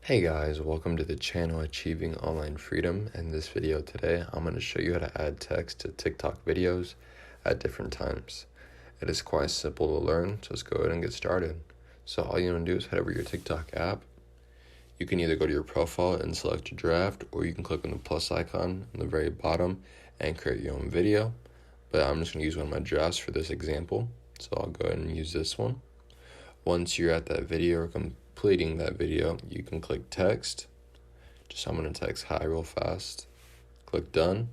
Hey guys, welcome to the channel Achieving Online Freedom. In this video today, I'm going to show you how to add text to TikTok videos at different times. It is quite simple to learn, so let's go ahead and get started. So all you want to do is head over to your TikTok app. You can either go to your profile and select your draft, or you can click on the plus icon on the very bottom and create your own video. But I'm just going to use one of my drafts for this example, so I'll go ahead and use this one. Once you're at that video or completing that video, you can click text. I'm going to text hi real fast. Click done.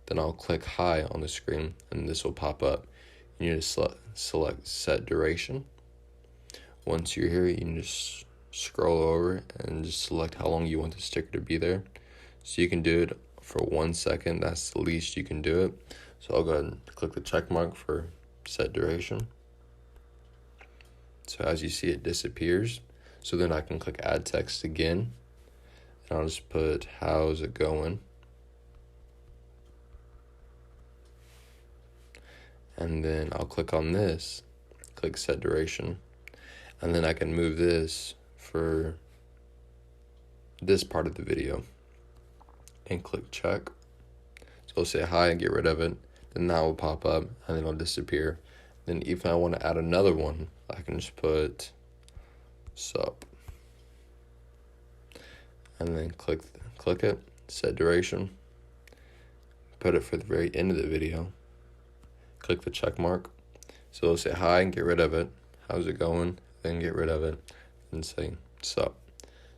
Then I'll click hi on the screen and this will pop up. You need to select set duration. Once you're here, you can just scroll over and just select how long you want the sticker to be there. So you can do it for 1 second. That's the least you can do it. So I'll go ahead and click the check mark for set duration. So as you see, it disappears. So then I can click add text again. And I'll just put, how's it going? And then I'll click on this, click set duration. And then I can move this for this part of the video. And click check. So I'll say hi and get rid of it. Then that will pop up and then it'll disappear. Then if I want to add another one, I can just put sup. And then click it, set duration. Put it for the very end of the video. Click the check mark. So it'll say hi and get rid of it. How's it going? Then get rid of it and say sup.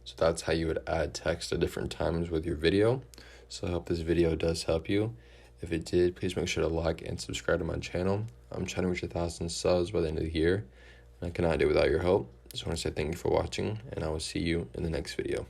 So that's how you would add text at different times with your video. So I hope this video does help you. If it did, please make sure to like and subscribe to my channel. I'm trying to reach 1,000 subs by the end of the year, and I cannot do it without your help. Just want to say thank you for watching, and I will see you in the next video.